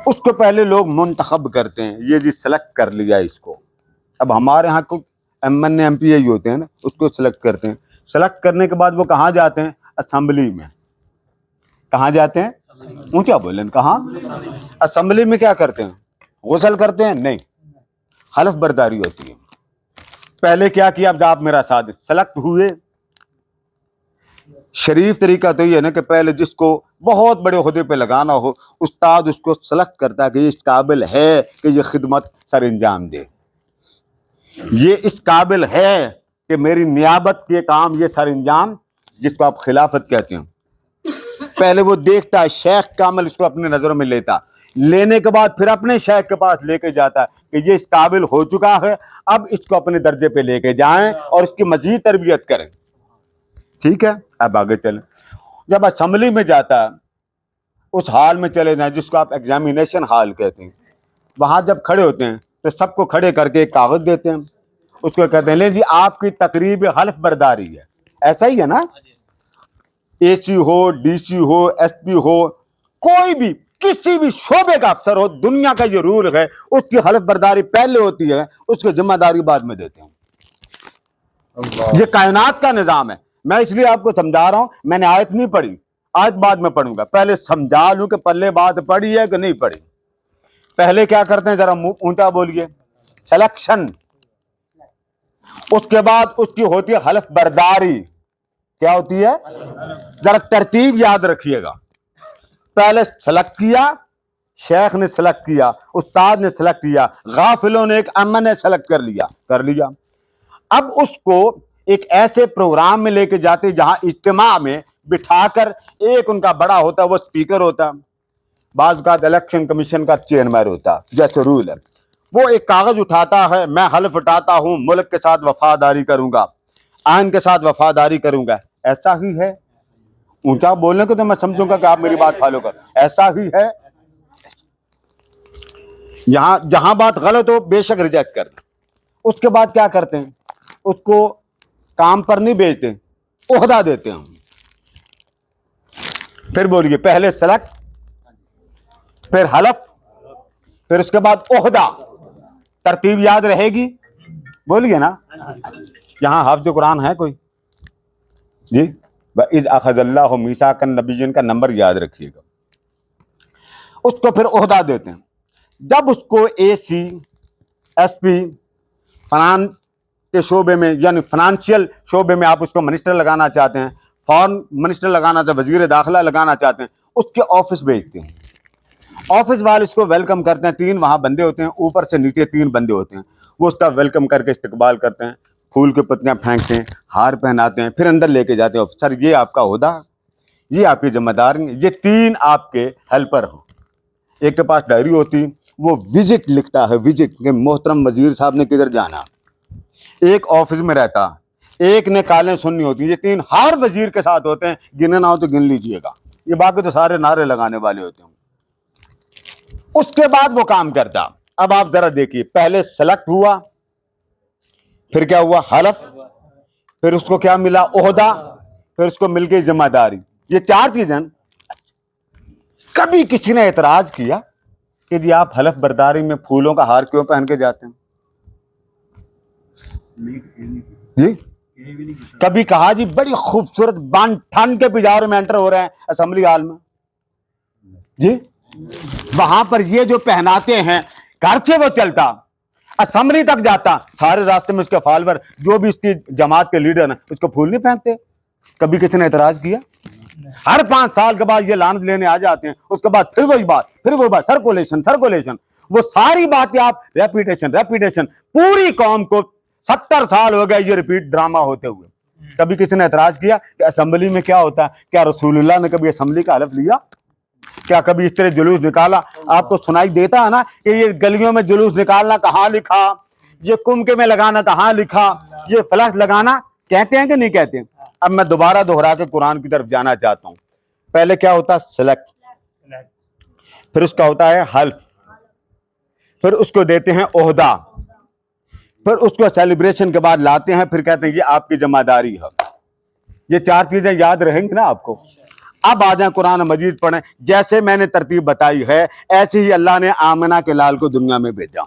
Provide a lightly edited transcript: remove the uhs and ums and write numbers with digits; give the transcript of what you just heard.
उसको पहले लोग मुंतखब करते हैं, ये जी सेलेक्ट कर लिया इसको। अब हमारे यहाँ को MN MP ही होते हैं ना, उसको सेलेक्ट करते हैं। सेलेक्ट करने के बाद वो कहाँ जाते हैं? असेंबली में। कहाँ जाते हैं? ऊंचा बोलें, कहाँ? असेंबली में क्या करते हैं? गुस्ल करते हैं? नहीं, हलफ बर्दारी होती है। पहले क्या किया? अब आप मेरा साथ सेलेक्ट हुए। शरीफ तरीका तो ये है ना कि पहले जिसको बहुत बड़े ओहदे पे लगाना हो, उस्ताद उसको सेलेक्ट करता है कि ये इस काबिल है कि ये खिदमत सर अंजाम दे, ये इस काबिल है कि मेरी नियाबत के काम ये सर अंजाम, जिसको आप खिलाफत कहते हैं। पहले वो देखता है, शेख का अमल इसको अपने नजरों में लेता, लेने के बाद फिर अपने शेख के पास लेके जाता है कि ये इस काबिल हो चुका है, अब इसको अपने दर्जे पे लेके जाएं और इसकी मजीद तरबियत करें। ठीक है, अब आगे चलें। जब असेंबली में जाता है, उस हाल में चले जाएं जिसको आप एग्जामिनेशन हाल कहते हैं। वहां जब खड़े होते हैं तो सबको खड़े करके एक कागज देते हैं, उसको कहते हैं ले जी आपकी तकरीब हल्फ बर्दारी है। ऐसा ही है ना? AC हो, DC हो, SP हो, कोई भी किसी भी शोबे का अफसर हो, दुनिया का ये रूल है, उसकी हल्फ बर्दारी पहले होती है, उसको जिम्मेदारी बाद में देते हैं। ये कायनात का निजाम है। मैं इसलिए आपको समझा रहा हूं, मैंने आयत नहीं पढ़ी, आयत बाद में पढ़ूंगा, पहले समझा लूं कि पल्ले बात पढ़ी है कि नहीं पढ़ी। पहले क्या करते हैं, जरा ऊंचा बोलिए, सिलेक्शन। उसके बाद उसकी होती है हल्फ बर्दारी। क्या होती है? जरा तरतीब याद रखिएगा। पहले सेलेक्ट किया, शेख ने सेलेक्ट किया, उस्ताद ने सेलेक्ट किया, गाफिलों ने एक अमन ने सेलेक्ट कर लिया। अब उसको एक ऐसे प्रोग्राम में लेके जाते जहां इज्तिमा में बिठाकर, एक उनका बड़ा होता, वो स्पीकर होता, बाज़ का इलेक्शन कमीशन का चेयरमैन होता, जैसे रूल है। वो एक कागज उठाता है, मैं हल्फ उठाता हूं मुल्क के साथ वफादारी करूंगा, आइन के साथ वफादारी करूंगा। ऐसा ही है। ऊंचा बोलने को तो मैं समझूंगा कि आप मेरी बात फॉलो कर। ऐसा ही है। जहां बात गलत हो बेशक रिजेक्ट कर दें। उसके बाद क्या करते हैं, उसको काम पर नहीं भेजते, ओहदा देते हैं। फिर बोलिए, पहले सेलेक्ट, फिर हलफ, फिर उसके बाद ओहदा। तरतीब याद रहेगी? बोलिए ना। यहां हाफिज कुरान है कोई? जी, इज़ अख़ज़ल्लाहु मीसाक़न नबिय्यीन का नंबर याद रखिएगा। उसको फिर ओहदा देते हैं। जब उसको AC, SP, फनान के शोबे में, यानी फाइनेंशियल शोबे में आप उसको मिनिस्टर लगाना चाहते हैं, फॉरेन मिनिस्टर लगाना चाहते हैं, वजीर दाखिला लगाना चाहते हैं, उसके ऑफिस भेजते हैं। ऑफिस वाले इसको वेलकम करते हैं। 3 वहां बंदे होते हैं, ऊपर से नीचे 3 बंदे होते हैं। वो उसका वेलकम करके इस्तकबाल करते हैं, फूल की पत्तियां फेंकते हैं, हार पहनाते हैं, फिर अंदर लेके जाते हैं। सर ये आपका ओहदा, ये आपकी जिम्मेदारी, ये 3 आपके हेल्पर हो। एक के पास डायरी होती, वो विजिट लिखता है, विजिट के मोहतरम वजीर साहब ने किधर जाना। एक ऑफिस में रहता, एक ने कालें सुननी होती। ये 3 हर वजीर के साथ होते हैं, गिने ना हो तो गिन लीजिएगा। ये बाकी तो सारे नारे लगाने वाले होते हैं। उसके बाद वो काम करता। अब आप जरा देखिए, पहले सेलेक्ट हुआ, फिर क्या हुआ? हलफ, फिर उसको क्या मिला? ओहदा, फिर उसको मिल गई जिम्मेदारी। ये 4 चीजें। कभी किसी ने एतराज किया कि जी आप हलफ बर्दारी में फूलों का हार क्यों पहन के जाते हैं? जी कभी कहा जी बड़ी खूबसूरत बान ठन के पिजारे में एंटर हो रहे हैं असेंबली हॉल में? जी वहां पर ये जो पहनाते हैं, घर से वो चलता, असेंबली तक जाता, सारे रास्ते में उसके फॉलोअर जो भी इसकी जमात के लीडर हैं उसको फूल नहीं पहनते। कभी किसी ने एतराज किया? हर 5 साल के बाद ये लानत लेने आ जाते हैं। उसके बाद फिर वही बात, फिर वो बात, सर्कुलेशन, वो सारी बातें आप रेपिटेशन। पूरी कौम को 70 साल हो गए ये रिपीट ड्रामा होते हुए। कभी किसी ने एतराज किया कि असेंबली में क्या होता है? क्या रसूलुल्लाह ने कभी असेंबली का हलफ लिया? क्या कभी इस तरह जुलूस निकाला? आपको सुनाई देता है ना कि ये गलियों में जुलूस निकालना कहाँ लिखा, ये कुमके में लगाना कहाँ लिखा, ये फ्लैश लगाना कहते हैं कि नहीं कहते हैं? अब मैं दोबारा दोहरा के कुरान की तरफ जाना चाहता हूं। पहले क्या होता है? सेलेक्ट, फिर उसका होता है हल्फ, फिर उसको देते हैं ओहदा, फिर उसको सेलिब्रेशन के बाद लाते हैं, फिर कहते हैं ये आपकी जिम्मेदारी है। ये 4 चीजें याद रहेंगी ना आपको? अब आ जाए कुरान मजीद पढ़ें। जैसे मैंने तरतीब बताई है ऐसे ही अल्लाह ने आमना के लाल को दुनिया में भेजा।